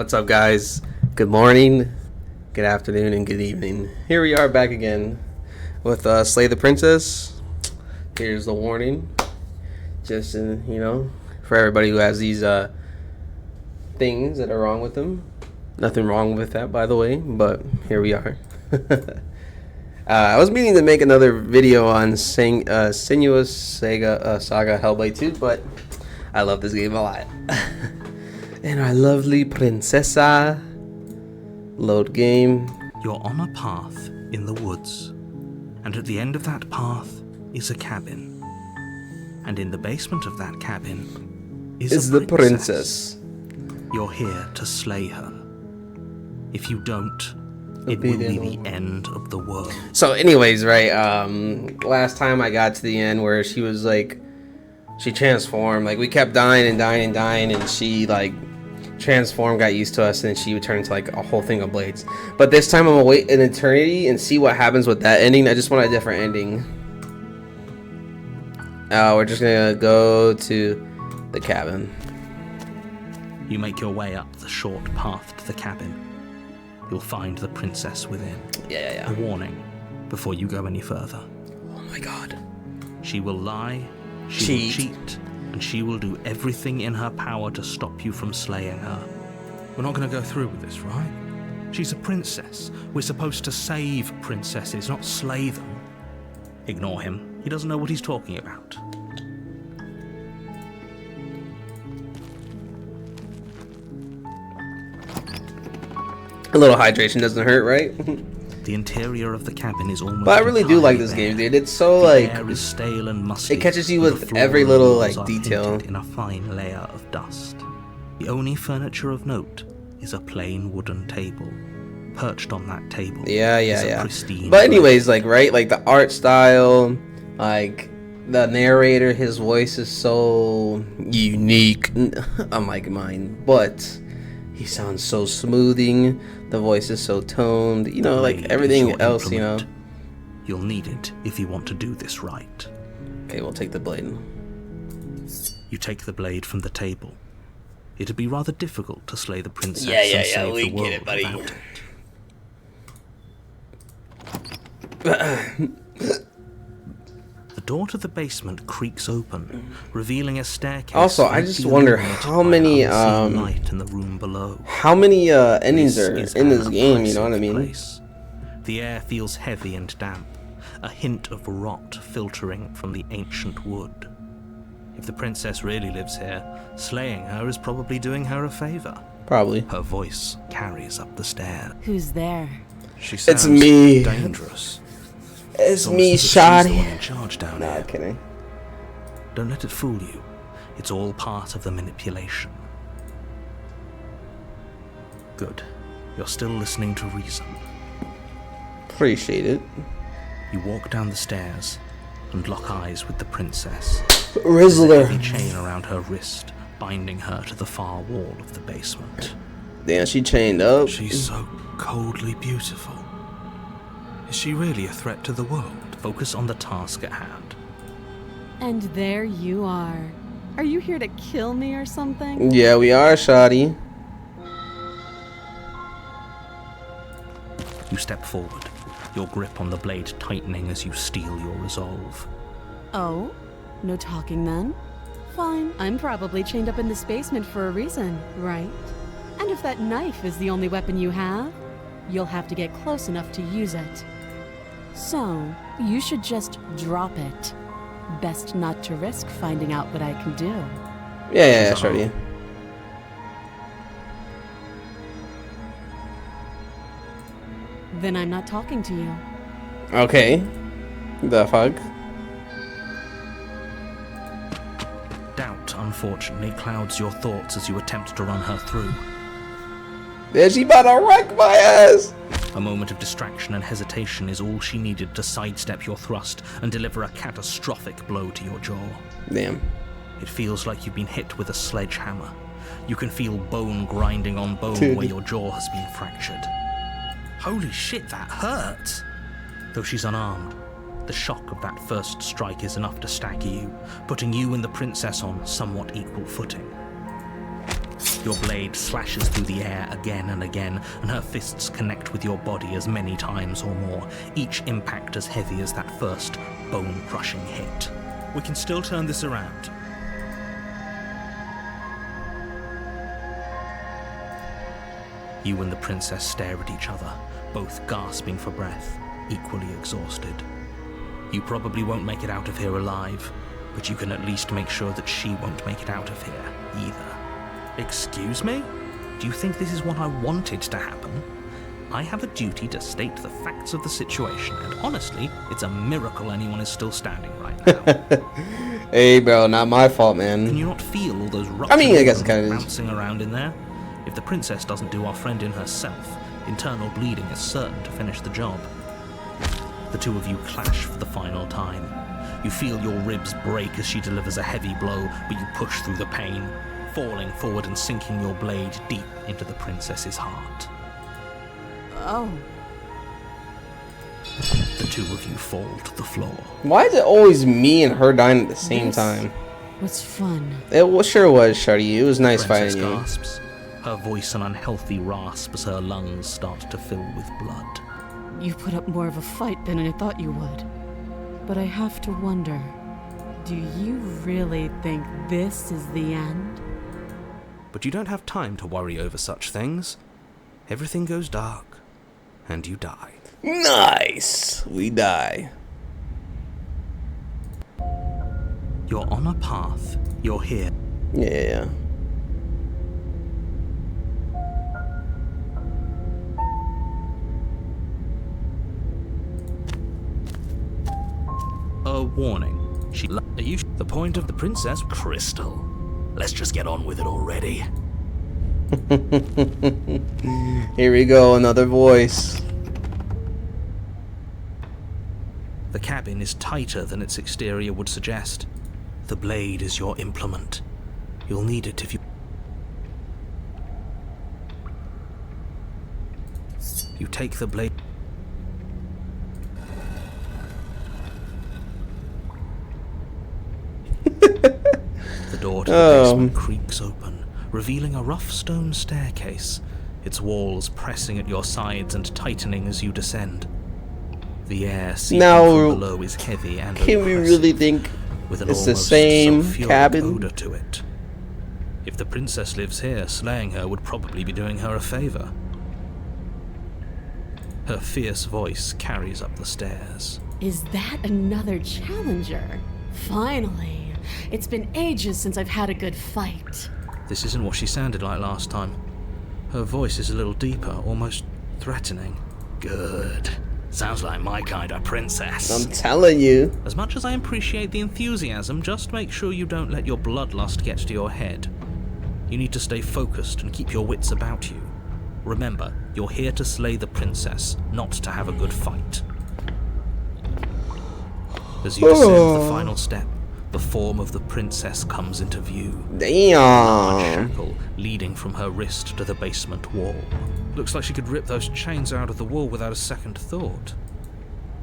What's up, guys? Good morning, good afternoon, and good evening. Here we are back again with Slay the Princess. Here's the warning. Just, for everybody who has these things that are wrong with them. Nothing wrong with that, by the way, but here we are. I was meaning to make another video on Senua's Saga Hellblade 2, but I love this game a lot. And our lovely princessa. Load game. You're on a path in the woods, and at the end of that path is a cabin. And in the basement of that cabin is the princess. You're here to slay her. If you don't, it will be the end of the world. So anyways, right, last time I got to the end where she was like, she transformed, like we kept dying, and she like transformed, got used to us, and she would turn into like a whole thing of blades. But this time I'm gonna wait an eternity and see what happens with that ending. I just want a different ending. We're just gonna go to the cabin. You make your way up the short path to the cabin. You'll find the princess within. Yeah. A warning before you go any further. Oh my god. She will lie, she will cheat, and she will do everything in her power to stop you from slaying her. We're not going to go through with this, right? She's a princess. We're supposed to save princesses, not slay them. Ignore him. He doesn't know what he's talking about. A little hydration doesn't hurt, right? The interior of the cabin is almost. But I really do like this game, dude. It's so the like air is stale and musty. It catches you with every little like detail. In a fine layer of dust. The only furniture of note is a plain wooden table. Perched on that table. Yeah. But anyways, like right, like the art style, like the narrator, his voice is so unique, unlike mine. But he sounds so smoothing. The voice is so toned, like everything else, You'll need it if you want to do this right. Okay, we'll take the blade. You take the blade from the table. It'd be rather difficult to slay the princess Yeah, and save we the world get it, buddy. Without it. The door to the basement creaks open, revealing a staircase. Also, I just wonder how many light in the room below. How many endings are in this game, you know what I mean? Place. The air feels heavy and damp, a hint of rot filtering from the ancient wood. If the princess really lives here, slaying her is probably doing her a favor. Probably. Her voice carries up the stair. Who's there? She sounds it's me. Dangerous. It's me, Shoddy. In charge down Nah, here. kidding. Don't let it fool you. It's all part of the manipulation. Good. You're still listening to reason. Appreciate it. You walk down the stairs and lock eyes with the princess. Rizzler. There's a heavy chain around her wrist, binding her to the far wall of the basement. Damn, she chained up. She's so coldly beautiful. Is she really a threat to the world? Focus on the task at hand. And there you are. Are you here to kill me or something? Yeah, we are, Shoddy. You step forward, your grip on the blade tightening as you steel your resolve. Oh? No talking then? Fine, I'm probably chained up in this basement for a reason, right? And if that knife is the only weapon you have, you'll have to get close enough to use it. So, you should just drop it. Best not to risk finding out what I can do. Yeah, Shoddy. Then I'm not talking to you. Okay. The fuck? Doubt, unfortunately, clouds your thoughts as you attempt to run her through. Yeah, she about to wreck my ass. A moment of distraction and hesitation is all she needed to sidestep your thrust and deliver a catastrophic blow to your jaw. Damn. It feels like you've been hit with a sledgehammer. You can feel bone grinding on bone Dude. where your jaw has been fractured. Holy shit, that hurt! Though she's unarmed, the shock of that first strike is enough to stagger you, putting you and the princess on somewhat equal footing. Your blade slashes through the air again and again, and her fists connect with your body as many times or more, each impact as heavy as that first bone-crushing hit. We can still turn this around. You and the princess stare at each other, both gasping for breath, equally exhausted. You probably won't make it out of here alive, but you can at least make sure that she won't make it out of here either. Excuse me? Do you think this is what I wanted to happen? I have a duty to state the facts of the situation, and honestly, it's a miracle anyone is still standing right now. Hey, bro, not my fault, man. Can you not feel all those I mean, I guess it ruptured kind of is. bouncing around in there? If the princess doesn't do our friend in herself, internal bleeding is certain to finish the job. The two of you clash for the final time. You feel your ribs break as she delivers a heavy blow, but you push through the pain, falling forward and sinking your blade deep into the princess's heart. Oh. The two of you fall to the floor. Why is it always me and her dying at the same This time? was fun. Sure was, Shuddy. It was nice Princess fighting you. gasps, her voice an unhealthy rasp as her lungs start to fill with blood. You put up more of a fight than I thought you would. But I have to wonder, do you really think this is the end? But you don't have time to worry over such things. Everything goes dark, and you die. Nice! We die. You're on a path. You're here. Yeah. A warning. Are you the point of the princess? Crystal. Let's just get on with it already. Here we go, another voice. The cabin is tighter than its exterior would suggest. The blade is your implement. You'll need it if you... You take the blade... The door to the basement creaks open, revealing a rough stone staircase, its walls pressing at your sides and tightening as you descend. The air seeping from below is heavy and can we oppressive, really think with an it's the almost same sulfuric cabin? odor to it. If the princess lives here, slaying her would probably be doing her a favor. Her fierce voice carries up the stairs. Is that another challenger? Finally. It's been ages since I've had a good fight. This isn't what she sounded like last time. Her voice is a little deeper, almost threatening. Good. Sounds like my kind of princess. I'm telling you. As much as I appreciate the enthusiasm, just make sure you don't let your bloodlust get to your head. You need to stay focused and keep your wits about you. Remember, you're here to slay the princess, not to have a good fight. As you descend the final step, the form of the princess comes into view. A Damn. shackle leading from her wrist to the basement wall. Looks like she could rip those chains out of the wall without a second thought.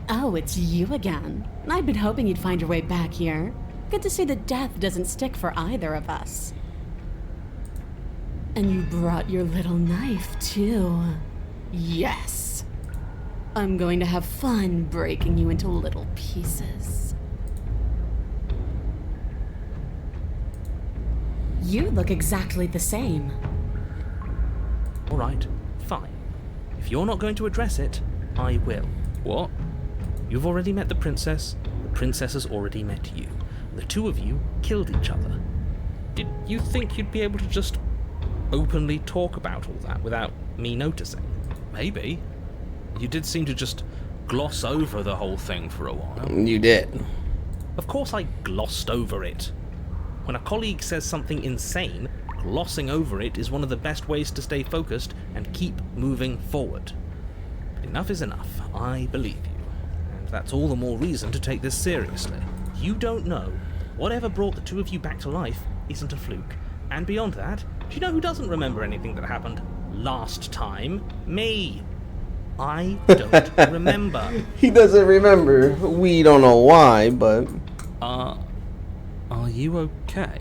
Oh, it's you again. I'd been hoping you'd find your way back here. Good to see that death doesn't stick for either of us. And you brought your little knife, too. Yes. I'm going to have fun breaking you into little pieces. You look exactly the same. Alright, fine. If you're not going to address it, I will. What? You've already met the princess has already met you. The two of you killed each other. Did you think you'd be able to just openly talk about all that without me noticing? Maybe. You did seem to just gloss over the whole thing for a while. You did. Of course I glossed over it. When a colleague says something insane, glossing over it is one of the best ways to stay focused and keep moving forward. But enough is enough. I believe you. And that's all the more reason to take this seriously. You don't know. Whatever brought the two of you back to life isn't a fluke. And beyond that, do you know who doesn't remember anything that happened last time? Me. I don't remember. He doesn't remember. We don't know why, but... Are you okay?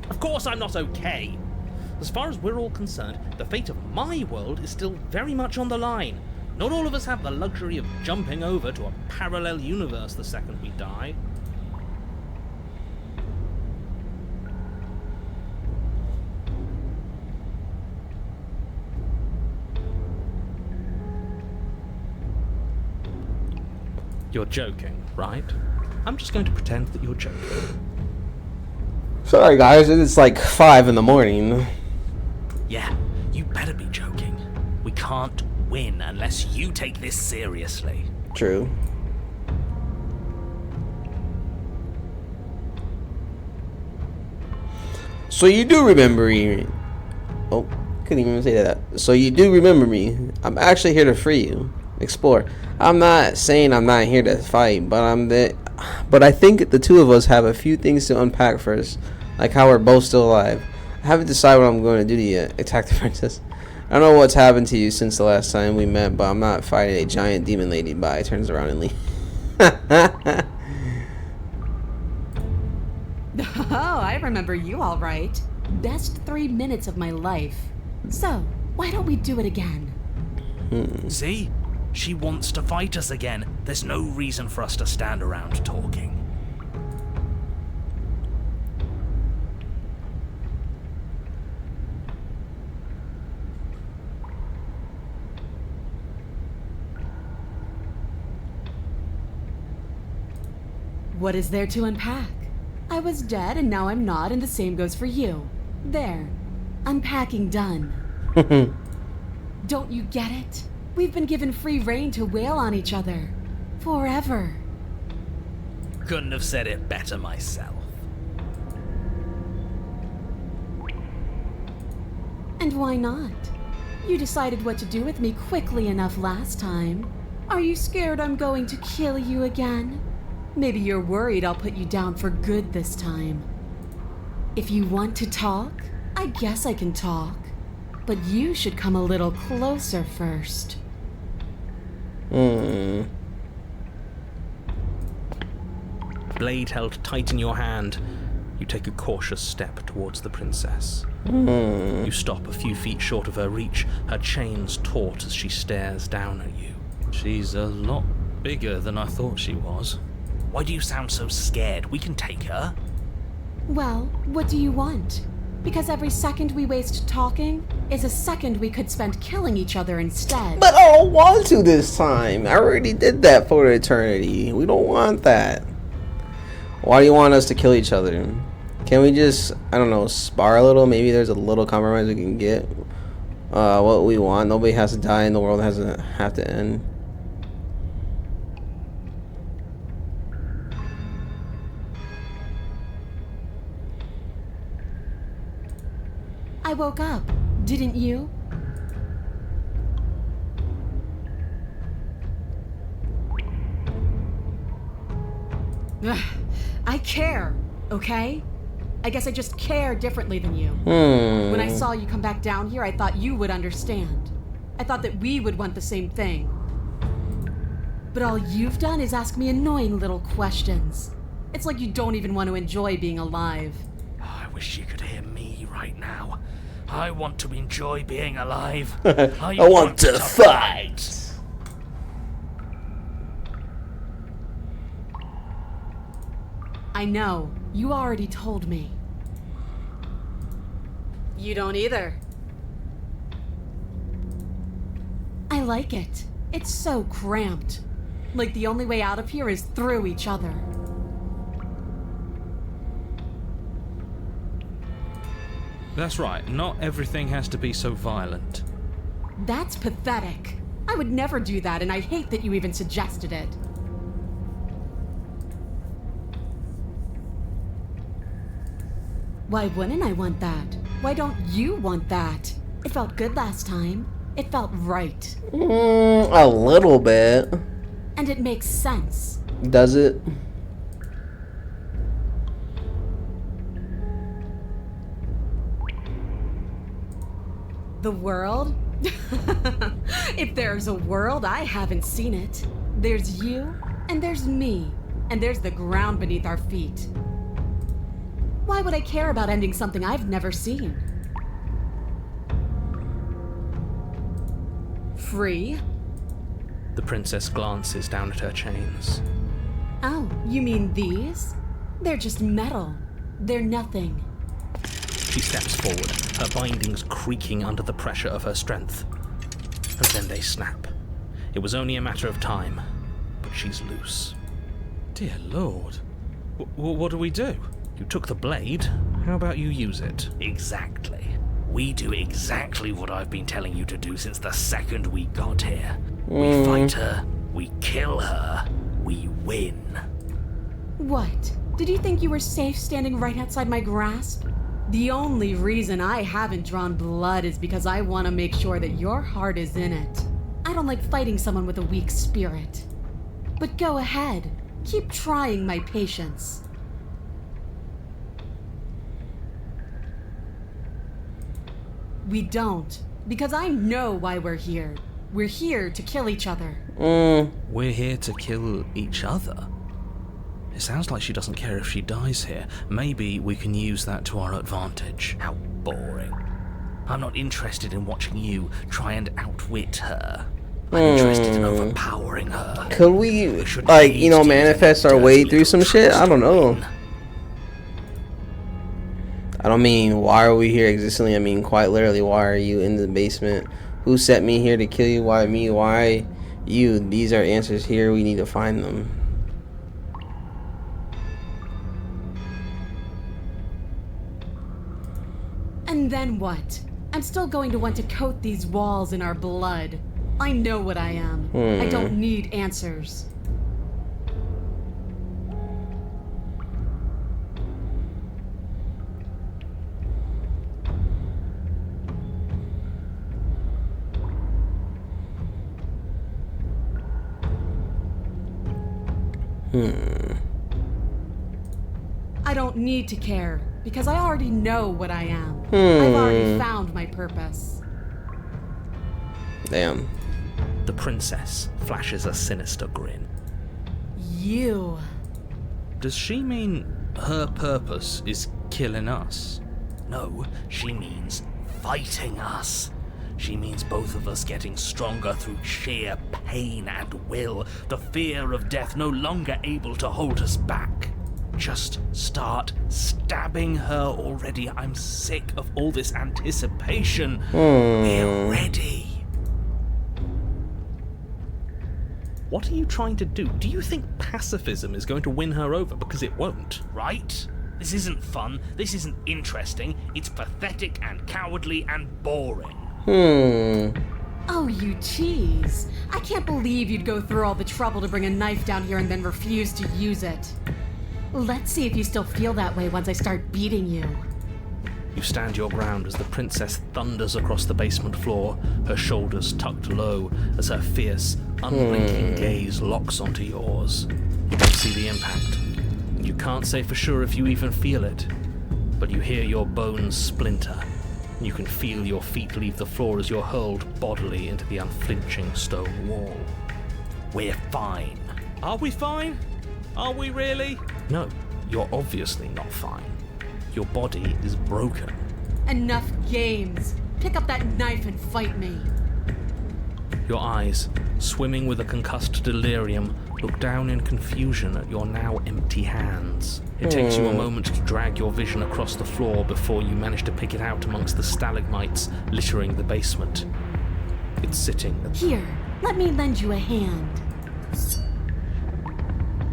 Of course I'm not okay. As far as we're all concerned, the fate of my world is still very much on the line. Not all of us have the luxury of jumping over to a parallel universe the second we die. You're joking, right? I'm just going to pretend that you're joking. Sorry, guys. It's like 5 in the morning. Yeah, you better be joking. We can't win unless you take this seriously. True. So you do remember me. Oh, couldn't even say that. So you do remember me. I'm actually here to free you. Explore. I'm not saying I'm not here to fight, but I think the two of us have a few things to unpack first, like how we're both still alive. I haven't decided what I'm going to do to you. Attack the princess. I don't know what's happened to you since the last time we met, but I'm not fighting a giant demon lady. Bye. Turns around and leaves. Oh, I remember you all right. Best 3 minutes of my life. So, why don't we do it again? See? She wants to fight us again. There's no reason for us to stand around talking. What is there to unpack? I was dead and now I'm not, and the same goes for you. There. Unpacking done. Don't you get it? We've been given free rein to wail on each other. Forever. Couldn't have said it better myself. And why not? You decided what to do with me quickly enough last time. Are you scared I'm going to kill you again? Maybe you're worried I'll put you down for good this time. If you want to talk, I guess I can talk. But you should come a little closer first. Blade held tight in your hand, you take a cautious step towards the princess. You stop a few feet short of her reach, her chains taut as she stares down at you. She's a lot bigger than I thought she was. Why do you sound so scared? We can take her. Well, what do you want? Because every second we waste talking is a second we could spend killing each other instead. But I don't want to this time. I already did that for eternity. We don't want that. Why do you want us to kill each other? Can we just, I don't know, spar a little? Maybe there's a little compromise we can get. What we want. Nobody has to die and the world doesn't have to end. I woke up, didn't you? Ugh, I care, okay? I guess I just care differently than you. When I saw you come back down here, I thought you would understand. I thought that we would want the same thing. But all you've done is ask me annoying little questions. It's like you don't even want to enjoy being alive. I wish you could hear me right now. I want to enjoy being alive. I want to fight. I know. You already told me. You don't either. I like it. It's so cramped. Like the only way out of here is through each other. That's right, not everything has to be so violent. That's pathetic. I would never do that, and I hate that you even suggested it. Why wouldn't I want that? Why don't you want that? It felt good last time. It felt right. A little bit. And it makes sense. Does it? The world? If there's a world, I haven't seen it. There's you, and there's me, and there's the ground beneath our feet. Why would I care about ending something I've never seen? free. The princess glances down at her chains. Oh, you mean these? They're just metal. They're nothing. She steps forward, her bindings creaking under the pressure of her strength. And then they snap. It was only a matter of time, but she's loose. Dear Lord. What do we do? You took the blade. How about you use it? Exactly. We do exactly what I've been telling you to do since the second we got here. We fight her, we kill her, we win. What? Did you think you were safe standing right outside my grasp? The only reason I haven't drawn blood is because I want to make sure that your heart is in it. I don't like fighting someone with a weak spirit. But go ahead. Keep trying my patience. We don't, because I know why we're here. We're here to kill each other. We're here to kill each other? It sounds like she doesn't care if she dies here. Maybe we can use that to our advantage. How boring. I'm not interested in watching you try and outwit her. I'm interested in overpowering her. Could we, like, you know, manifest our way through some shit? I don't know. I don't mean, why are we here existentially? I mean, quite literally, why are you in the basement? Who set me here to kill you? Why me? Why you? These are answers here. We need to find them. And then what? I'm still going to want to coat these walls in our blood. I know what I am. I don't need answers. I don't need to care, because I already know what I am. I've already found my purpose. Damn. The princess flashes a sinister grin. You. Does she mean her purpose is killing us? No, she means fighting us. She means both of us getting stronger through sheer pain and will, the fear of death no longer able to hold us back. Just start stabbing her already. I'm sick of all this anticipation. We're ready. What are you trying to do? Do you think pacifism is going to win her over? Because it won't. Right? This isn't fun. This isn't interesting. It's pathetic and cowardly and boring. Oh, you tease. I can't believe you'd go through all the trouble to bring a knife down here and then refuse to use it. Let's see if you still feel that way once I start beating you. You stand your ground as the princess thunders across the basement floor, her shoulders tucked low as her fierce, unblinking gaze locks onto yours. You don't see the impact. You can't say for sure if you even feel it, but you hear your bones splinter. You can feel your feet leave the floor as you're hurled bodily into the unflinching stone wall. We're fine. Are we fine? Are we really? No, you're obviously not fine. Your body is broken. Enough games. Pick up that knife and fight me. Your eyes, swimming with a concussed delirium, look down in confusion at your now empty hands. It takes you a moment to drag your vision across the floor before you manage to pick it out amongst the stalagmites littering the basement. It's sitting. Here, let me lend you a hand.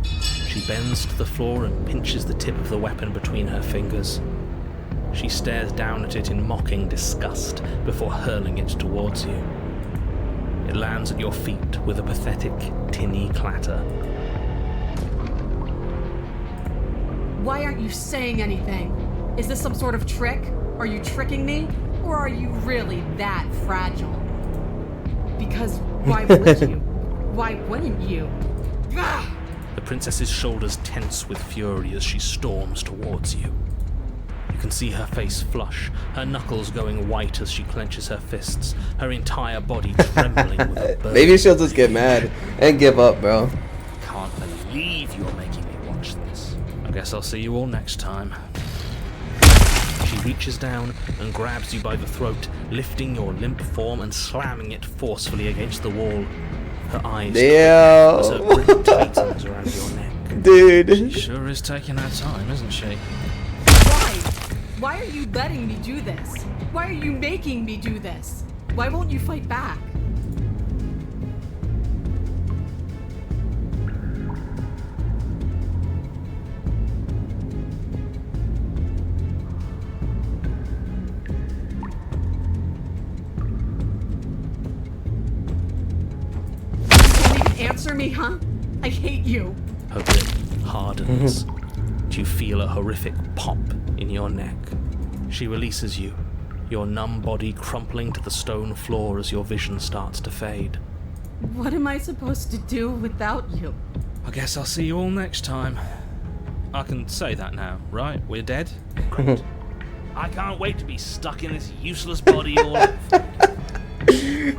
She bends to the floor and pinches the tip of the weapon between her fingers. She stares down at it in mocking disgust before hurling it towards you. It lands at your feet with a pathetic, tinny clatter. Why aren't you saying anything? Is this some sort of trick? Are you tricking me? Or are you really that fragile? Because why would you? Why wouldn't you? Ah! The princess's shoulders tense with fury as she storms towards you. You can see her face flush, her knuckles going white as she clenches her fists, her entire body trembling with a burn. Maybe she'll just get mad and give up, bro. Can't believe you're making me watch this. I guess I'll see you all next time. She reaches down and grabs you by the throat, lifting your limp form and slamming it forcefully against the wall. Her eyes as her Damn. grip tightens around your neck. Dude. Sure is taking her time, isn't she? Why? Why are you letting me do this? Why are you making me do this? Why won't you fight back? Answer me, huh? I hate you. Her grip hardens. You feel a horrific pop in your neck. She releases you, your numb body crumpling to the stone floor as your vision starts to fade. What am I supposed to do without you? I guess I'll see you all next time. I can say that now, right? We're dead? Great. I can't wait to be stuck in this useless body all over.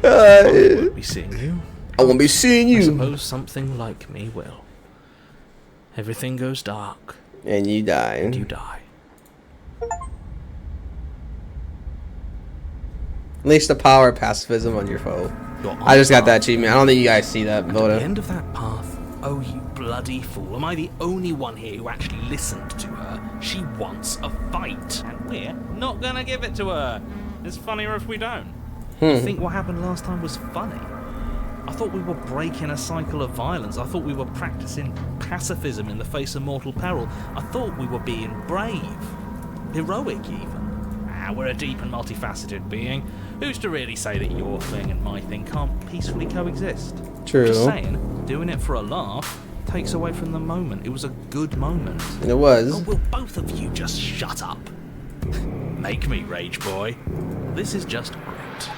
Won't be seeing you. I won't be seeing I you. suppose something like me will. Everything goes dark, And you die. and you die. At least the power of pacifism on your foe. You're on I just got the that path. achievement. I don't think you guys see that, At the Voda. end of that path, oh you bloody fool, am I the only one here who actually listened to her? She wants a fight, and we're not gonna give it to her. It's funnier if we don't. You think what happened last time was funny? I thought we were breaking a cycle of violence. I thought we were practicing pacifism in the face of mortal peril. I thought we were being brave. Heroic, even. We're a deep and multifaceted being. Who's to really say that your thing and my thing can't peacefully coexist? True. Just saying, doing it for a laugh takes away from the moment. It was a good moment. It was. Oh, will both of you just shut up? Make me rage, boy. This is just great.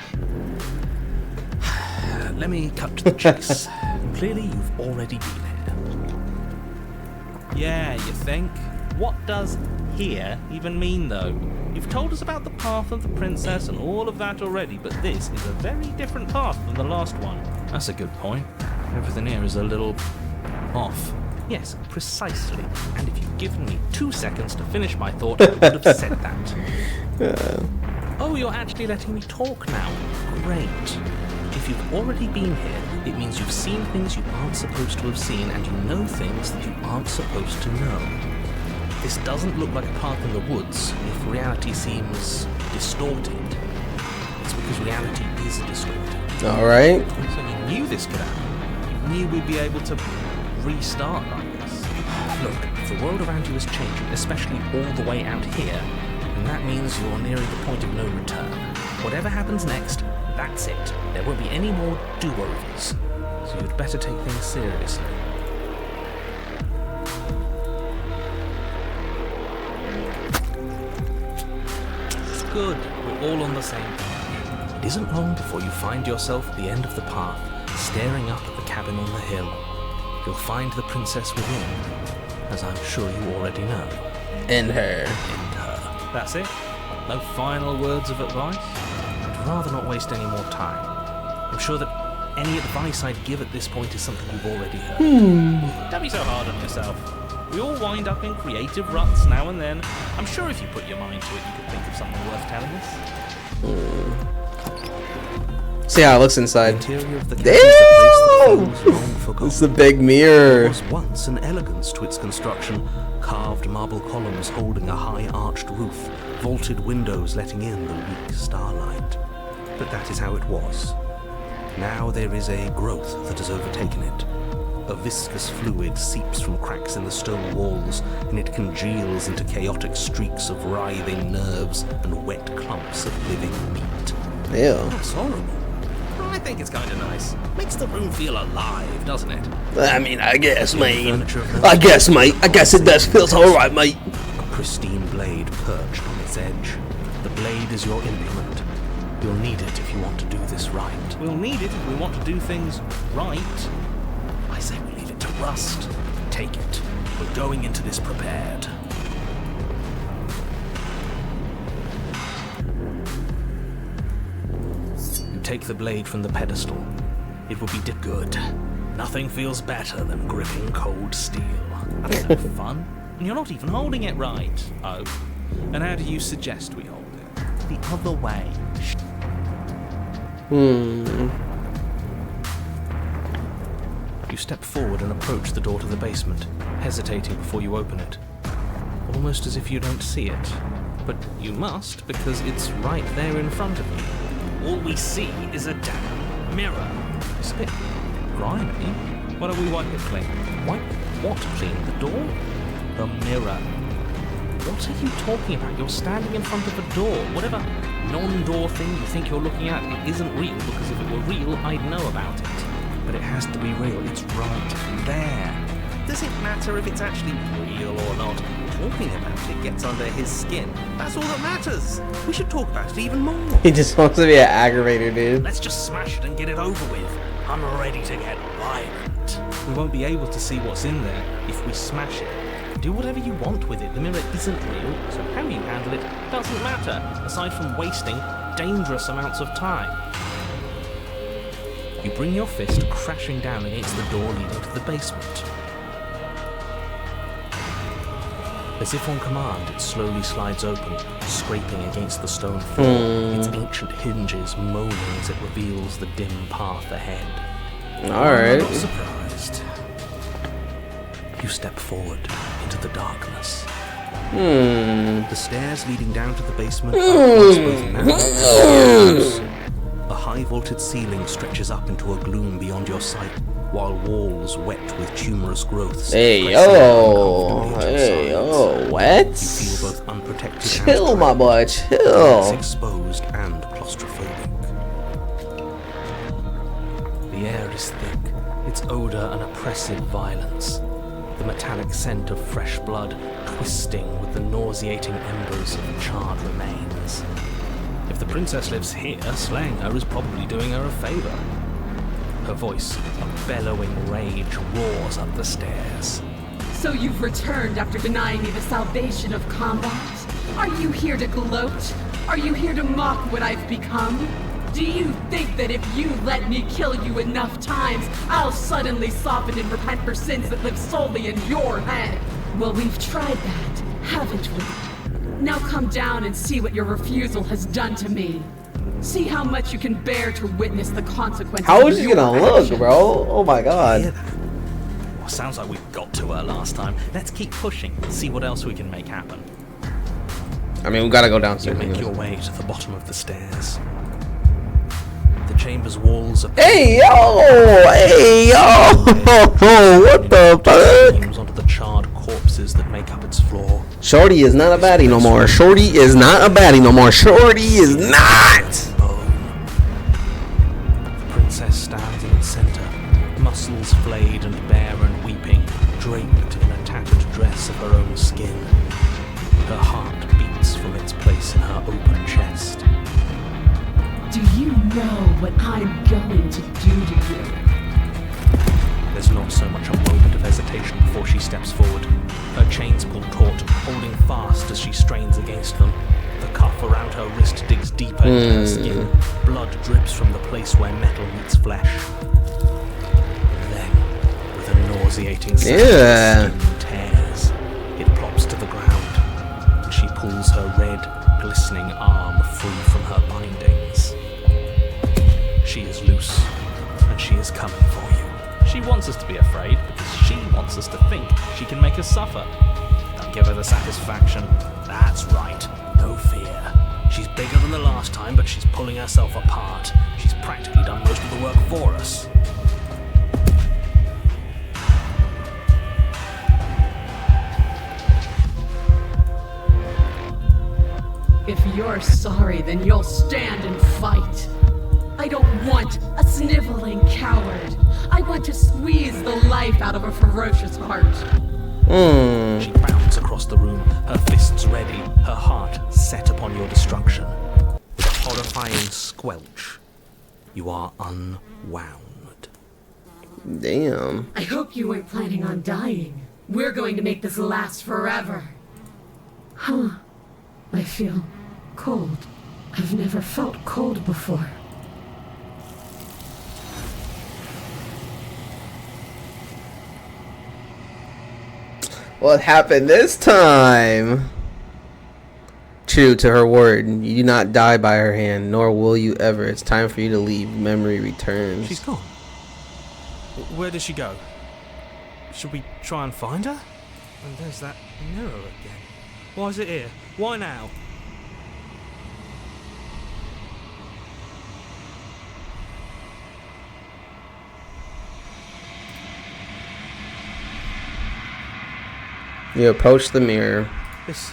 Let me cut to the chase. Clearly, you've already been here. Yeah, you think? What does here even mean, though? You've told us about the path of the princess and all of that already, but this is a very different path than the last one. That's a good point. Everything here is a little off. Yes, precisely. And if you'd given me 2 seconds to finish my thought, I would have said that. Oh, you're actually letting me talk now. Great. If you've already been here, it means you've seen things you aren't supposed to have seen, and you know things that you aren't supposed to know. This doesn't look like a path in the woods if reality seems distorted. It's because reality is distorted. Alright. So you knew this could happen. You knew we'd be able to restart like this. Look, the world around you is changing, especially all the way out here, and that means you're nearing the point of no return. Whatever happens next, that's it. There won't be any more do-overs. So you'd better take things seriously. Good. We're all on the same page. It isn't long before you find yourself at the end of the path, staring up at the cabin on the hill. You'll find the princess within, as I'm sure you already know. End her. End her. That's it? No final words of advice? I'd rather not waste any more time. I'm sure that any advice I'd give at this point is something you've already heard. Don't be so hard on yourself. We all wind up in creative ruts now and then. I'm sure if you put your mind to it, you could think of something worth telling us. See how it looks inside. The interior of the cabin is a place that feels long forgotten. It's the big There mirror. was once an elegance to its construction, carved marble columns holding a high arched roof, vaulted windows letting in the weak starlight. But that is how it was. Now there is a growth that has overtaken it. A viscous fluid seeps from cracks in the stone walls, and it congeals into chaotic streaks of writhing nerves and wet clumps of living meat. Ew. That's horrible. I think it's kind of nice. Makes the room feel alive, doesn't it? I mean, I guess, mate. Furniture of I guess, mate. I guess it does feel alright, mate. A pristine blade perched on its edge. The blade is your implement. You'll need it if you want to do this right. We'll need it if we want to do things right. I say we leave it to Rust. Take it. We're going into this prepared. You take the blade from the pedestal. It will be good. Nothing feels better than gripping cold steel. That's no fun. And you're not even holding it right. Oh, And how do you suggest we hold it? The other way. You step forward and approach the door to the basement, hesitating before you open it. Almost as if you don't see it. But you must, because it's right there in front of you. All we see is a damn mirror. It's a bit grimy. Why don't we wipe it clean? Wipe what clean? The door? The mirror. What are you talking about? You're standing in front of a door. Whatever non-door thing you think you're looking at, it isn't real, because if it were real, I'd know about it. But it has to be real. It's right there. Does it matter if it's actually real or not? Talking about it gets under his skin. That's all that matters. We should talk about it even more. He just wants to be an aggravator, dude. Let's just smash it and get it over with. I'm ready to get violent. We won't be able to see what's in there if we smash it. Do whatever you want with it. The mirror isn't real, so how you handle it doesn't matter, aside from wasting dangerous amounts of time. You bring your fist crashing down against the door leading to the basement. As if on command, it slowly slides open, scraping against the stone floor, its ancient hinges moaning as it reveals the dim path ahead. Alright. I'm not surprised. You step forward into the darkness. The stairs leading down to the basement are once both narrow and stairs. The high-vaulted ceiling stretches up into a gloom beyond your sight, while walls wet with tumorous growths. Hey press yo, down uncomfortably hey on your yo, sides. what? You feel both unprotected Chill, and my boy, It's chill. exposed and claustrophobic. The air is thick, its odor an oppressive violence. The metallic scent of fresh blood twisting with the nauseating embers of charred remains. If the princess lives here, slaying her is probably doing her a favor. Her voice, a bellowing rage, roars up the stairs. So you've returned after denying me the salvation of combat? Are you here to gloat? Are you here to mock what I've become? Do you think that if you let me kill you enough times, I'll suddenly soften and repent for sins that live solely in your head? Well, we've tried that, haven't we? Now come down and see what your refusal has done to me. See how much you can bear to witness the consequences. How is of she your gonna look, actions. bro? Oh my Hear god. that? Well, sounds like we got to her last time. Let's keep pushing, see what else we can make happen. I mean, we gotta go You downstairs. make your way to the bottom of the stairs. The chamber's walls are Hey yo! Hey yo! What the fuck? beams onto the charred corpses that make up its floor. Shorty is not a baddie no more. Shorty is not a baddie no more. Shorty is not! The princess stands in its center, muscles flayed and bare and weeping, draped in a tattered dress of her own skin. Her heart beats from its place in her open chest. Do you know what I'm going to do to you? There's not so much a moment of hesitation before she steps forward. Her chains pull taut, holding fast as she strains against them. The cuff around her wrist digs deeper into her skin. Blood drips from the place where metal meets flesh. Then, with a nauseating sound, Yeah. the skin tears. It plops to the ground, and she pulls her red, glistening arm free from her bindings. She is loose, and she is coming for you. She wants us to be afraid because she wants us to think she can make us suffer. Don't give her the satisfaction. That's right, no fear. She's bigger than the last time, but she's pulling herself apart. She's practically done most of the work for us. If you're sorry, then you'll stand and fight. I don't want a sniveling coward. I want to squeeze the life out of a ferocious heart. She bounds across the room, her fists ready, her heart set upon your destruction. With a horrifying squelch, you are unwound. Damn. I hope you weren't planning on dying. We're going to make this last forever. Huh. I feel cold. I've never felt cold before. What happened this time? true to her word. You do not die by her hand, nor will you ever. It's time for you to leave. Memory returns. She's gone. Where did she go? Should we try and find her? And there's that mirror again. Why is it here? Why now? You approach the mirror. This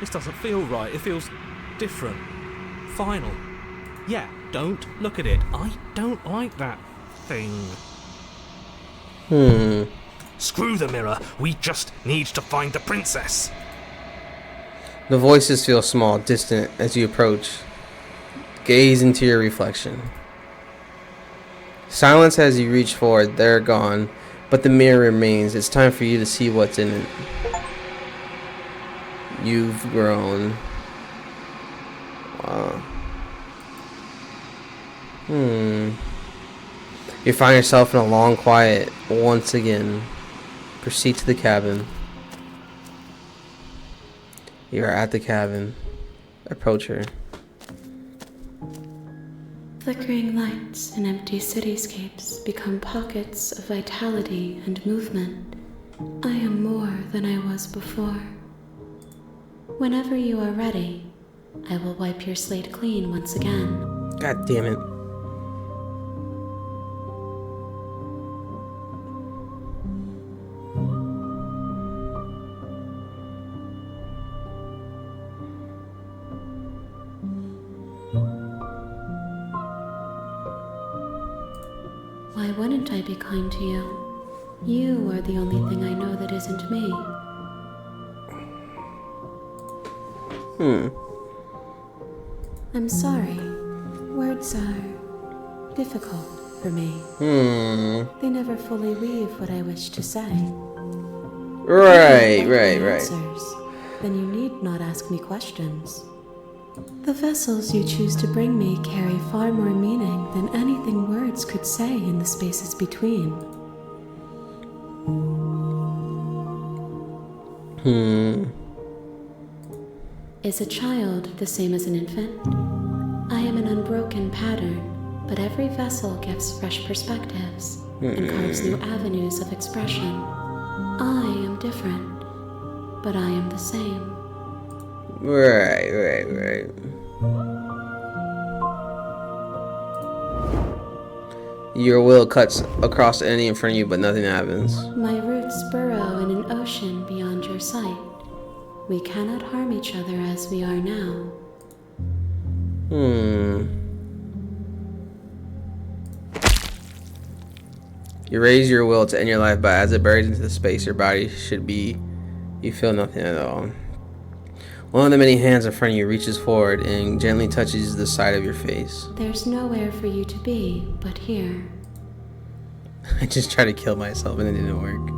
doesn't feel right. It feels different. Final. Yeah, don't look at it. I don't like that thing. Screw the mirror. We just need to find the princess. The voices feel small, distant as you approach. Gaze into your reflection. Silence as you reach forward. They're gone, but the mirror remains. It's time for you to see what's in it. You've grown. Wow. You find yourself in a long quiet once again. Proceed to the cabin. You are at the cabin. Approach her. Flickering lights and empty cityscapes become pockets of vitality and movement. I am more than I was before. Whenever you are ready, I will wipe your slate clean once again. God damn it. Why wouldn't I be kind to you? You are the only thing I know that isn't me. I'm sorry. Words are difficult for me. They never fully weave what I wish to say. Right. Answers, then you need not ask me questions. The vessels you choose to bring me carry far more meaning than anything words could say in the spaces between. Is a child the same as an infant? I am an unbroken pattern, but every vessel gives fresh perspectives and carves new avenues of expression. I am different, but I am the same. Right. Your will cuts across any in front of you, but nothing happens. My roots burrow in an ocean beyond your sight. We cannot harm each other as we are now. You raise your will to end your life, but as it buries into the space your body should be, you feel nothing at all. One of the many hands in front of you reaches forward and gently touches the side of your face. There's nowhere for you to be but here. I just tried to kill myself and it didn't work.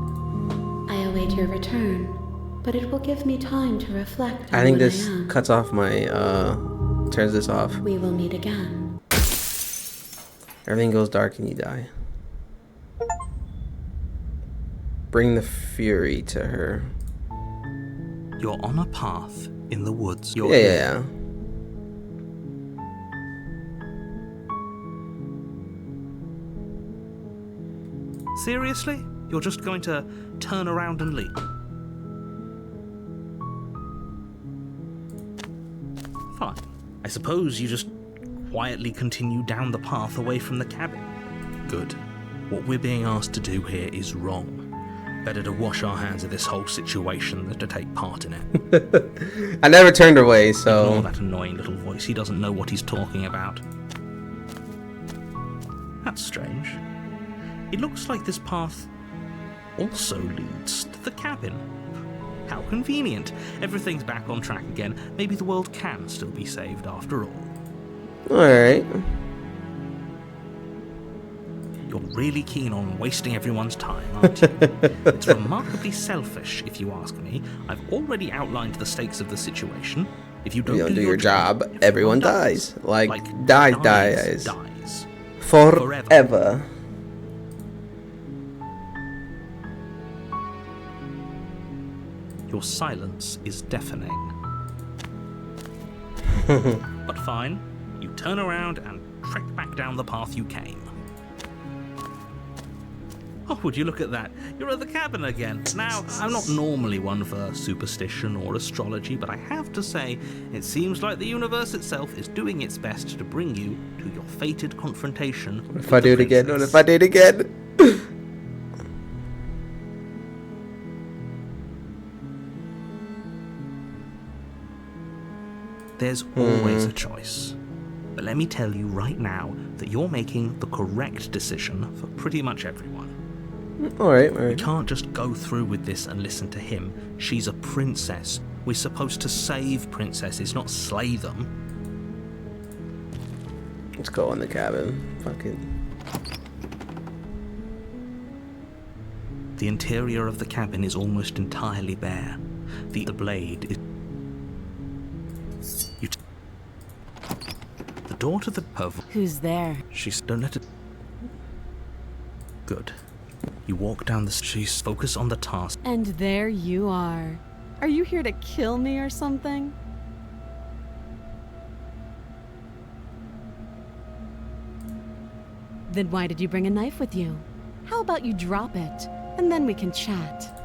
I await your return, but it will give me time to reflect on I think what this I am. cuts off my, turns this off. We will meet again. Everything goes dark and you die. Bring the fury to her. You're on a path in the woods. Yeah. Seriously? You're just going to turn around and leave? Fine. I suppose you just quietly continue down the path away from the cabin. Good. What we're being asked to do here is wrong. Better to wash our hands of this whole situation than to take part in it. I never turned her away, so... Ignore that annoying little voice. He doesn't know what he's talking about. That's strange. It looks like this path also leads to the cabin. How convenient. Everything's back on track again. Maybe the world can still be saved after all. Alright. You're really keen on wasting everyone's time, aren't you? It's remarkably selfish, if you ask me. I've already outlined the stakes of the situation. If you don't, do your job, everyone dies. Like dies. Dies. Forever. Your silence is deafening. But fine, you turn around and trek back down the path you came. Oh, would you look at that? You're at the cabin again. Now, I'm not normally one for superstition or astrology, but I have to say, it seems like the universe itself is doing its best to bring you to your fated confrontation. What if I do it again? What if I do it again? There's always a choice. But let me tell you right now that you're making the correct decision for pretty much everyone. Alright, We alright. can't just go through with this and listen to him. She's a princess. We're supposed to save princesses, not slay them. Let's go in the cabin. Fucking. The interior of the cabin is almost entirely bare. The blade is... The door to the pub... Who's there? She's... Don't let it... Good. You walk down the street, focus on the task. And there you are. Are you here to kill me or something? Then why did you bring a knife with you? How about you drop it, and then we can chat?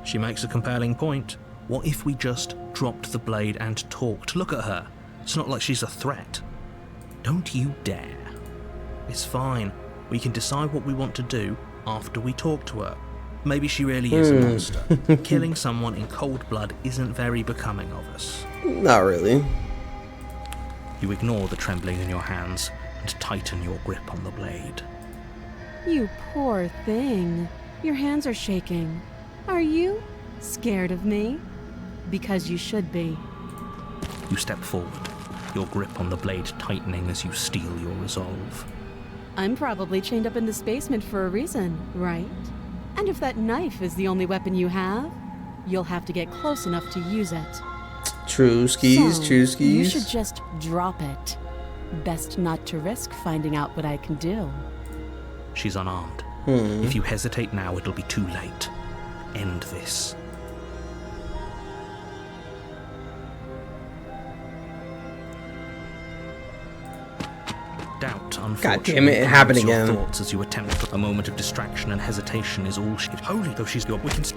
She makes a compelling point. What if we just dropped the blade and talked? Look at her. It's not like she's a threat. Don't you dare. It's fine. We can decide what we want to do after we talk to her. Maybe she really is a monster. Killing someone in cold blood isn't very becoming of us. Not really. You ignore the trembling in your hands and tighten your grip on the blade. You poor thing. Your hands are shaking. Are you scared of me? Because you should be. You step forward, your grip on the blade tightening as you steel your resolve. I'm probably chained up in this basement for a reason, right? And if that knife is the only weapon you have, you'll have to get close enough to use it. True skis, So, true skis. You should just drop it. Best not to risk finding out what I can do. She's unarmed. If you hesitate now, it'll be too late. End this. Doubt, unfortunately, damn it, it happened clouds your again. thoughts as you attempt. A moment of distraction and hesitation is all she... Holy, though she's your wicked...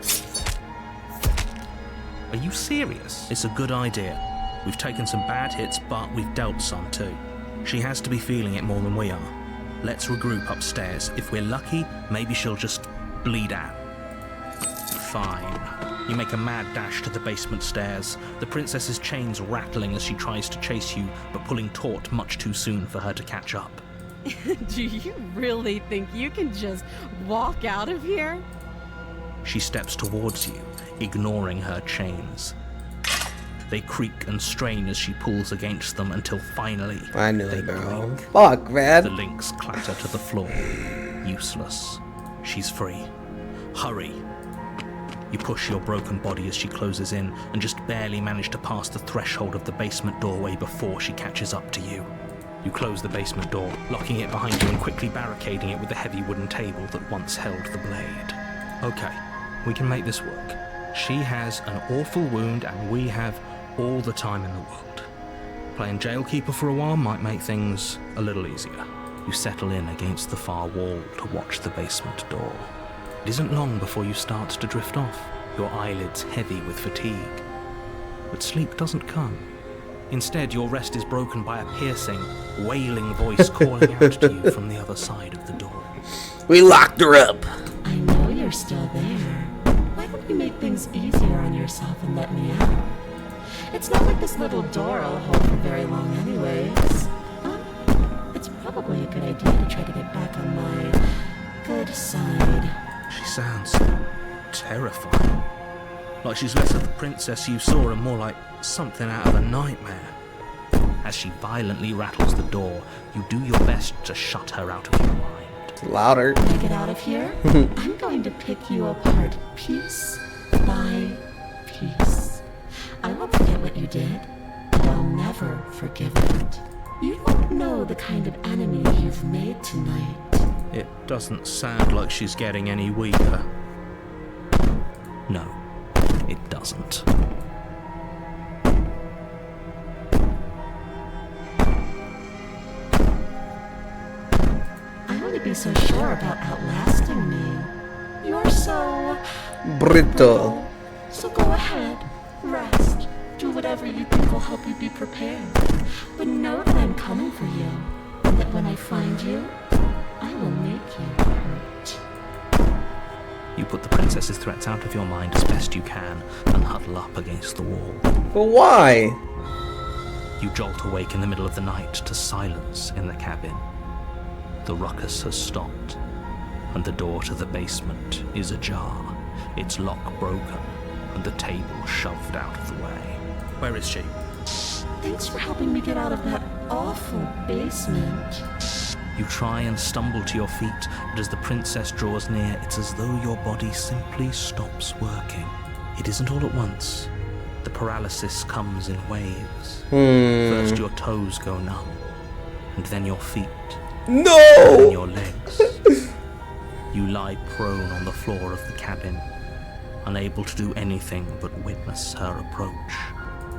Are you serious? It's a good idea. We've taken some bad hits, but we've dealt some too. She has to be feeling it more than we are. Let's regroup upstairs. If we're lucky, maybe she'll just bleed out. Fine. You make a mad dash to the basement stairs, the princess's chains rattling as she tries to chase you, but pulling taut much too soon for her to catch up. Do you really think you can just walk out of here? She steps towards you, ignoring her chains. They creak and strain as she pulls against them until finally I knew they it, bro. break. Fuck, The man. links clatter to the floor. Useless. She's free. Hurry. You push your broken body as she closes in and just barely manage to pass the threshold of the basement doorway before she catches up to you. You close the basement door, locking it behind you and quickly barricading it with the heavy wooden table that once held the blade. Okay, we can make this work. She has an awful wound and we have all the time in the world. Playing jailkeeper for a while might make things a little easier. You settle in against the far wall to watch the basement door. It isn't long before you start to drift off, your eyelids heavy with fatigue. But sleep doesn't come. Instead, your rest is broken by a piercing, wailing voice calling out to you from the other side of the door. We locked her up. I know you're still there. Why don't you make things easier on yourself and let me out? It's not like this little door will hold for very long anyways. It's probably a good idea to try to get back on my good side. She sounds terrifying. Like she's less of the princess you saw and more like something out of a nightmare. As she violently rattles the door, you do your best to shut her out of your mind. Louder. When I get out of here, I'm going to pick you apart piece by piece. I won't forget what you did, and I'll never forgive it. You don't know the kind of enemy you've made tonight. It doesn't sound like she's getting any weaker. No, it doesn't. you be so sure about outlasting me? You're so... Brittle. So go ahead, rest, do whatever you think will help you be prepared. But know that I'm coming for you, and that when I find you, I will make you hurt. You put the princess's threats out of your mind as best you can and huddle up against the wall. But why? You jolt awake in the middle of the night to silence in the cabin. The ruckus has stopped, and the door to the basement is ajar, its lock broken, and the table shoved out of the way. Where is she? Thanks for helping me get out of that awful basement. You try and stumble to your feet, but as the princess draws near, it's as though your body simply stops working. It isn't all at once. The paralysis comes in waves. First your toes go numb, and then your feet, and then No! your legs. You lie prone on the floor of the cabin, unable to do anything but witness her approach.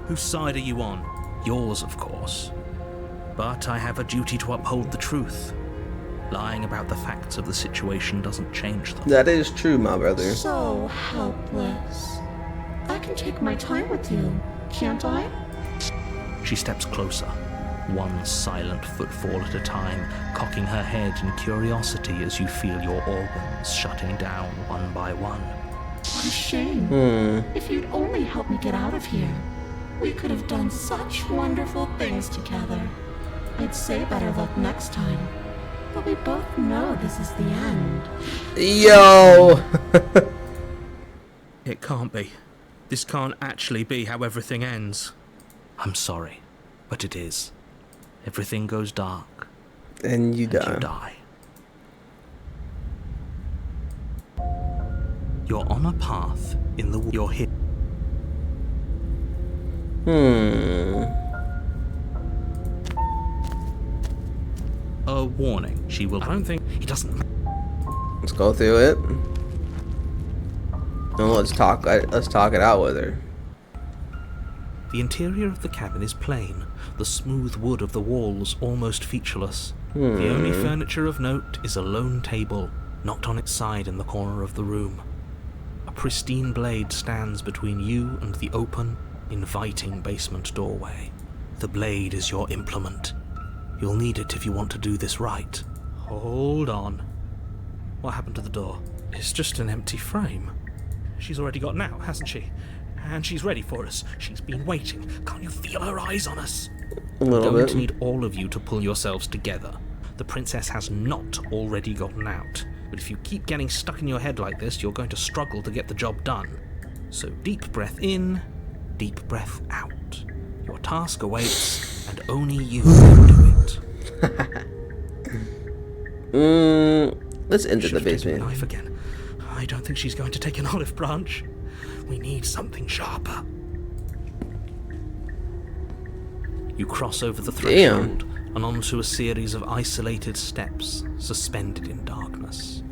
Whose side are you on? Yours, of course. But I have a duty to uphold the truth. Lying about the facts of the situation doesn't change them. That is true, my brother. So helpless. I can take my time with you, can't I? She steps closer, one silent footfall at a time, cocking her head in curiosity as you feel your organs shutting down one by one. What a shame. If you'd only help me get out of here, we could have done such wonderful things together. I'd say better luck next time, but we both know this is the end. Yo! It can't be. This can't actually be how everything ends. I'm sorry, but it is. Everything goes dark, And you and die. you die. You're on a path in the... You're hit. A warning. She will... I don't think... He doesn't... Let's go through it. And let's talk it out with her. The interior of the cabin is plain, the smooth wood of the walls almost featureless. The only furniture of note is a lone table, knocked on its side in the corner of the room. A pristine blade stands between you and the open, inviting basement doorway. The blade is your implement. You'll need it if you want to do this right. Hold on. What happened to the door? It's just an empty frame. She's already gotten out, hasn't she? And she's ready for us. She's been waiting. Can't you feel her eyes on us? A little Going bit. to need all of you to pull yourselves together. The princess has not already gotten out. But if you keep getting stuck in your head like this, you're going to struggle to get the job done. So deep breath in, deep breath out. Your task awaits, and only you can do it. Let's enter the Should've taken basement. a knife again. I don't think she's going to take an olive branch. We need something sharper. You cross over the threshold and onto a series of isolated steps suspended in darkness.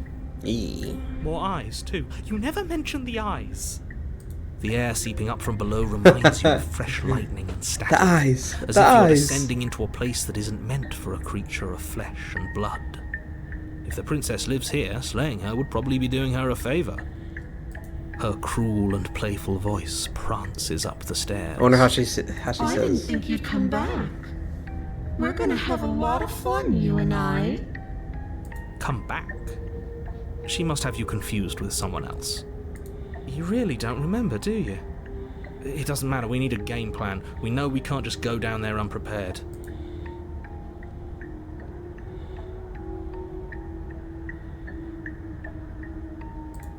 Eee. More eyes, too. You never mention the eyes. The air seeping up from below reminds you of fresh lightning and static. The eyes. As The if you're eyes. descending into a place that isn't meant for a creature of flesh and blood. If the princess lives here, slaying her would probably be doing her a favor. Her cruel and playful voice prances up the stairs. I wonder how she I didn't says. think you'd come back. We're gonna have a lot of fun, you and I. Come back. She must have you confused with someone else. You really don't remember, do you? It doesn't matter, we need a game plan. We know we can't just go down there unprepared.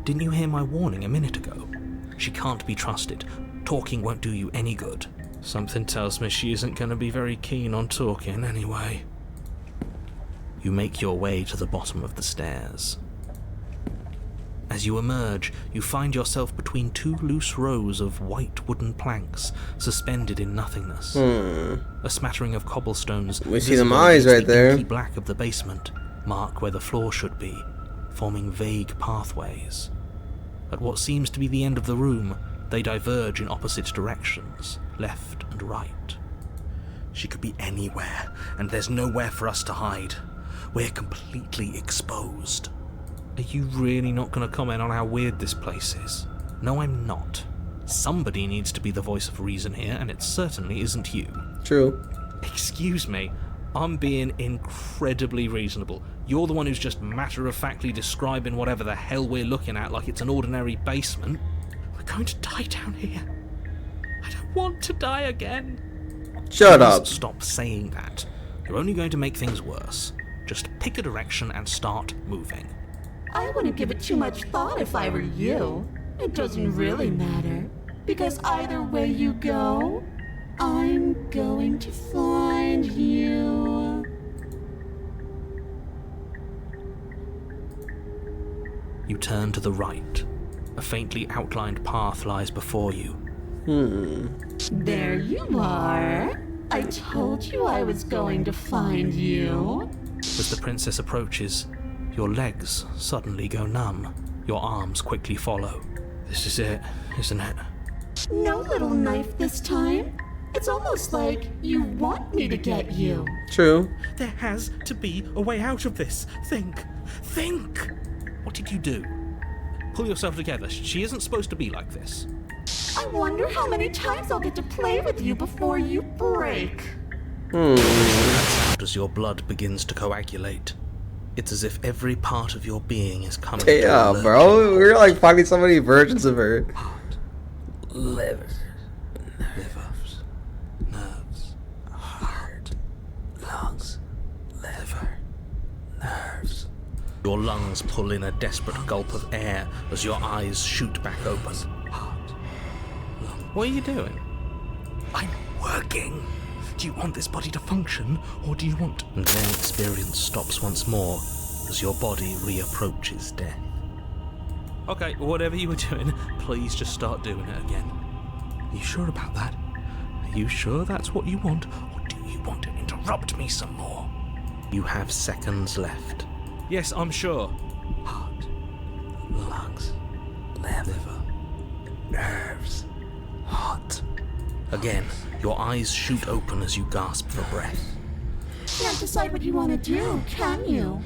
Didn't you hear my warning a minute ago? She can't be trusted. Talking won't do you any good. Something tells me she isn't going to be very keen on talking anyway. You make your way to the bottom of the stairs. As you emerge, you find yourself between two loose rows of white wooden planks suspended in nothingness. A smattering of cobblestones. We see them visible eyes against right the there. inky black of the basement mark where the floor should be, forming vague pathways. At what seems to be the end of the room, they diverge in opposite directions, left and right. She could be anywhere, and there's nowhere for us to hide. We're completely exposed. Are you really not going to comment on how weird this place is? No, I'm not. Somebody needs to be the voice of reason here, and it certainly isn't you. True. Excuse me, I'm being incredibly reasonable. You're the one who's just matter-of-factly describing whatever the hell we're looking at like it's an ordinary basement. We're going to die down here. I don't want to die again. Shut Please up. Stop saying that. You're only going to make things worse. Just pick a direction and start moving. I wouldn't give it too much thought if I were you. It doesn't really matter, because either way you go, I'm going to find you. You turn to the right. A faintly outlined path lies before you. There you are. I told you I was going to find you. As the princess approaches, your legs suddenly go numb. Your arms quickly follow. This is it, isn't it? No little knife this time. It's almost like you want me to get you. True. There has to be a way out of this. Think! What did you do? Pull yourself together. She isn't supposed to be like this. I wonder how many times I'll get to play with you before you break. As your blood begins to coagulate, it's as if every part of your being is coming Yeah, to a bro. We're like finding so many versions of her. liver, nerves, heart, lungs, liver, nerves. Your lungs pull in a desperate gulp of air as your eyes shoot back open. What are you doing? I'm working. Do you want this body to function, or do you want... And then experience stops once more as your body reapproaches death. Okay, whatever you were doing, please just start doing it again. Are you sure about that? Are you sure that's what you want, or do you want to interrupt me some more? You have seconds left. Yes, I'm sure. Heart, lungs, liver, nerves, heart. Again, your eyes shoot open as you gasp for breath. Can't decide what you want to do, can you?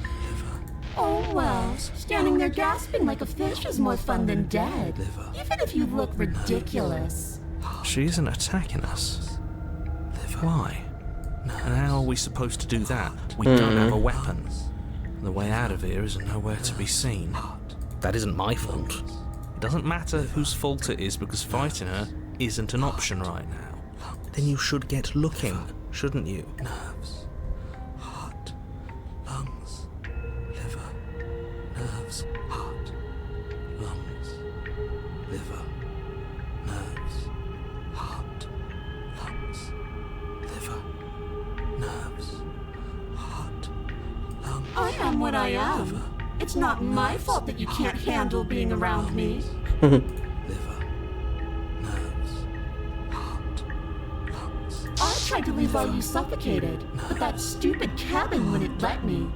Oh well, standing there gasping like a fish is more fun than dead. Even if you look ridiculous. She isn't attacking us. Why? And how are we supposed to do that? We don't have a weapon. The way out of here is nowhere to be seen. That isn't my fault. It doesn't matter whose fault it is because fighting her isn't an option right now. Then you should get looking, shouldn't you? Nerves, heart, lungs, liver, nerves, heart, lungs, liver, nerves, heart, lungs, liver, nerves, heart, lungs. I am what I am. It's not my fault that you can't handle being around me. Liver, nerves, heart, lungs. I tried to leave while you suffocated, but that stupid cabin wouldn't let me.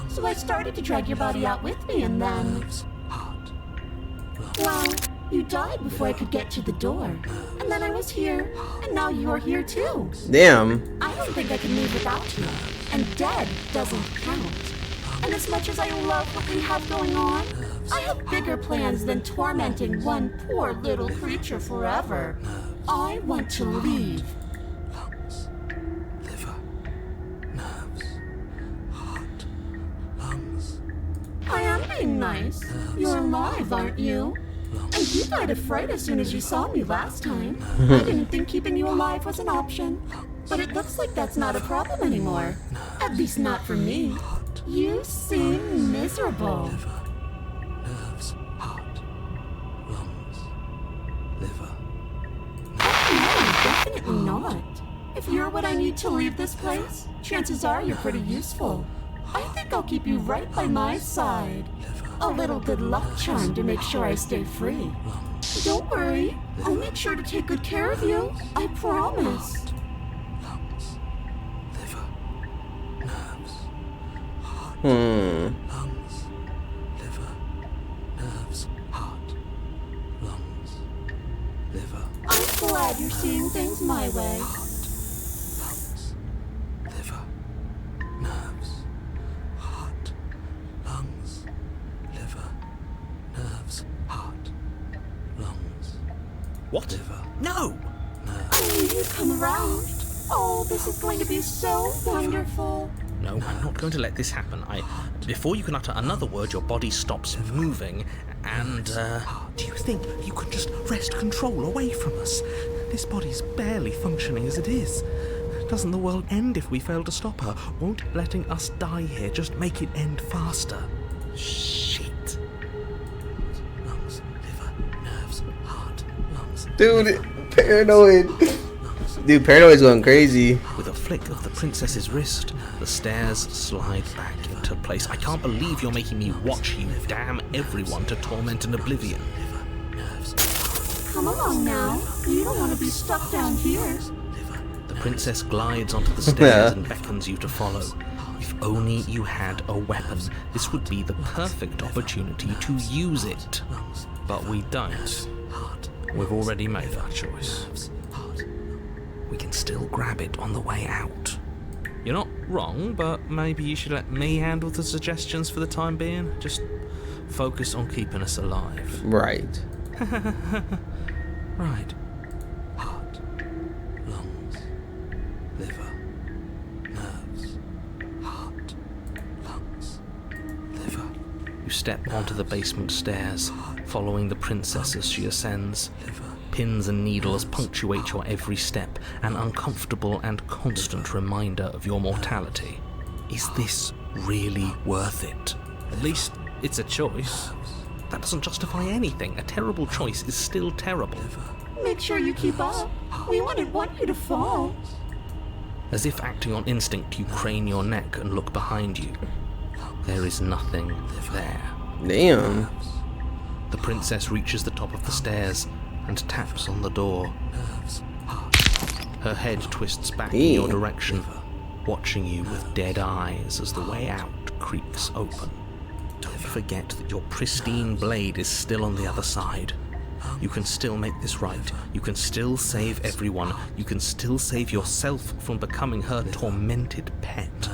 So I started to drag your body out with me and then... Well, you died before I could get to the door. And then I was here, and now you're here too. Damn. I don't think I can leave without you. And dead doesn't count. And as much as I love what we have going on, I have bigger plans than tormenting one poor little creature forever. I want to leave. Lungs, liver, nerves, heart, lungs. I am being nice. You're alive, aren't you? And you died of fright as soon as you saw me last time. I didn't think keeping you alive was an option. But it looks like that's not a problem anymore. At least not for me. You seem miserable. Nerves, heart, lungs, liver. No, definitely not. If you're what I need to leave this place, chances are you're pretty useful. I think I'll keep you right by my side. A little good luck charm to make sure I stay free. Don't worry, I'll make sure to take good care of you. I promise. Lungs, liver, nerves, lungs, liver, nerves, heart, lungs, liver. I'm glad you're seeing things my way. Lungs, liver, nerves, heart, What? No! I knew you'd come around. Oh, this is going to be so wonderful. No, I'm not going to let this happen. Before you can utter another word, your body stops moving, and, do you think you could just wrest control away from us? This body's barely functioning as it is. Doesn't the world end if we fail to stop her? Won't letting us die here just make it end faster? Shit. Lungs, liver, nerves, heart, lungs. Dude, paranoid. Dude, paranoid's going crazy. With a flick of the princess's wrist, the stairs slide back into place. I can't believe you're making me watch you damn everyone to torment and oblivion. Come along now. You don't want to be stuck down here. The princess glides onto the stairs and beckons you to follow. If only you had a weapon, this would be the perfect opportunity to use it. But we don't. We've already made our choice. We can still grab it on the way out. You're not wrong, but maybe you should let me handle the suggestions for the time being. Just focus on keeping us alive. Right. Right. Heart, lungs, liver, nerves, heart, lungs, liver. You step onto the basement stairs, following the princess as she ascends. Pins and needles punctuate your every step, an uncomfortable and constant reminder of your mortality. Is this really worth it? At least it's a choice. That doesn't justify anything. A terrible choice is still terrible. Make sure you keep up. We wouldn't want you to fall. As if acting on instinct, you crane your neck and look behind you. There is nothing there. Damn. The princess reaches the top of the stairs and taps on the door. Her head twists back in your direction, watching you with dead eyes as the way out creaks open. Don't forget that your pristine blade is still on the other side. You can still make this right. You can still save everyone. You can still save yourself from becoming her tormented pet.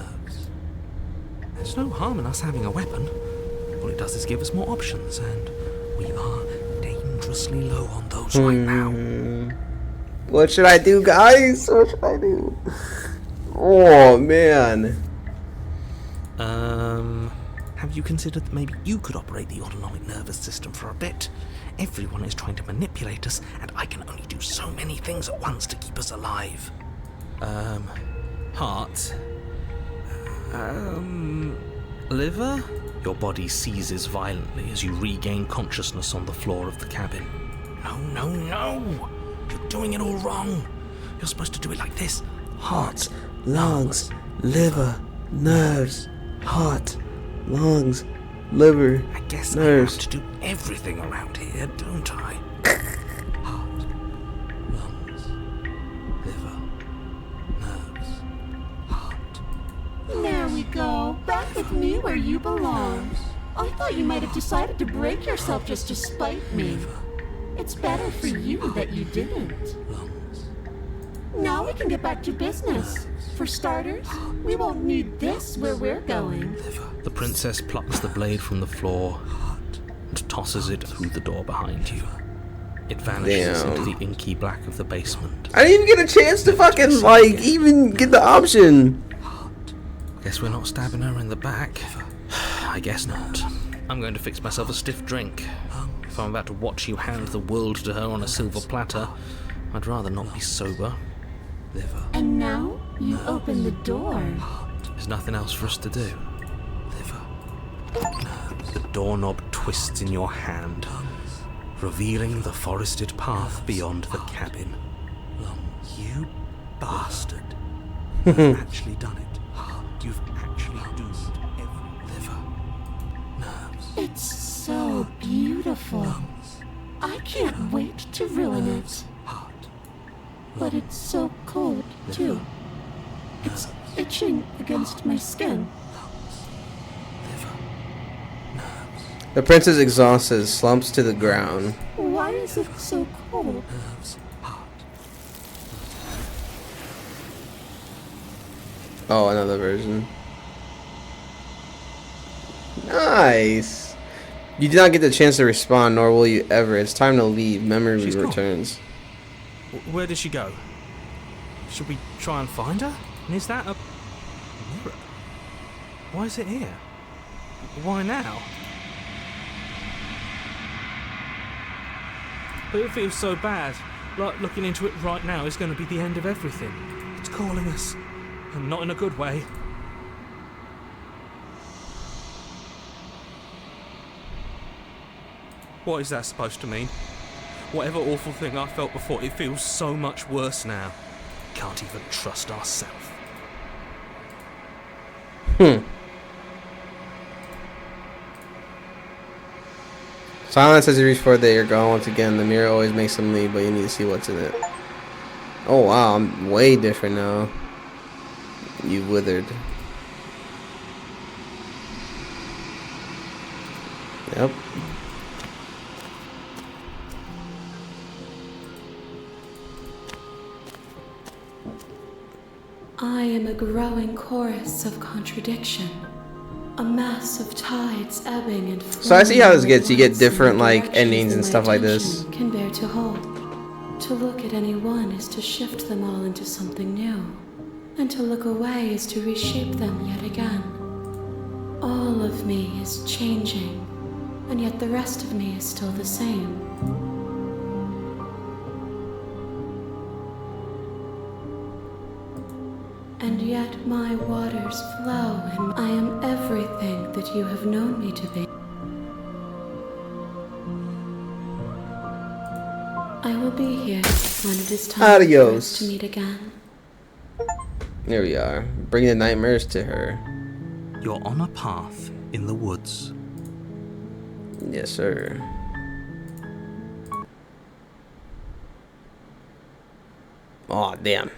There's no harm in us having a weapon. All it does is give us more options, and we are dangerously low on those right now. What should I do, guys? What should I do? Oh, man. Have you considered that maybe you could operate the autonomic nervous system for a bit? Everyone is trying to manipulate us, and I can only do so many things at once to keep us alive. Heart? Liver? Your body seizes violently as you regain consciousness on the floor of the cabin. No! You're doing it all wrong. You're supposed to do it like this. Heart, lungs, liver, nerves, heart, lungs, liver, I guess nerves. I have to do everything around here, don't I? Heart, lungs, liver, nerves, heart. There we go. Back with me where you belong. I thought you might have decided to break yourself just to spite me. It's better for you that you didn't. Now we can get back to business. For starters, we won't need this where we're going. The princess plucks the blade from the floor and tosses it through the door behind you. It vanishes into the inky black of the basement. I didn't even get a chance to fucking, like, even get the option. Guess we're not stabbing her in the back. I guess not. I'm going to fix myself a stiff drink. If I'm about to watch you hand the world to her on a silver platter, I'd rather not be sober. And now you open the door. There's nothing else for us to do. The doorknob twists in your hand, revealing the forested path beyond the cabin. You bastard. You've actually done it. You've actually doomed every liver. Nerves. It's so beautiful. I can't wait to ruin it. But it's so cold, too. It's itching against my skin. The princess, exhausted, slumps to the ground. Why is it so cold? Oh, another version. Nice. You did not get the chance to respond, nor will you ever. It's time to leave. Memory She's gone. returns. Where did she go? Should we try and find her? And is that a mirror? Why is it here? Why now? But it feels so bad. Like looking into it right now is going to be the end of everything. It's calling us. And not in a good way. What is that supposed to mean? Whatever awful thing I felt before, it feels so much worse now. Can't even trust ourselves. Silence as you reach for it that you're gone once again. The mirror always makes them leave, but you need to see what's in it. Oh wow, I'm way different now. You withered. Yep. I am a growing chorus of contradiction. A mass of tides ebbing and flowing. So I see how this gets. You get once in different the like directions endings that and my stuff like this. attention can bear to hold. To look at any one is to shift them all into something new, and to look away is to reshape them yet again. All of me is changing, and yet the rest of me is still the same. And yet my waters flow, and I am everything that you have known me to be. I will be here when it is time for Adios. us to meet again. There we are. Bring the nightmares to her. You're on a path in the woods. Yes, sir. Aw, damn.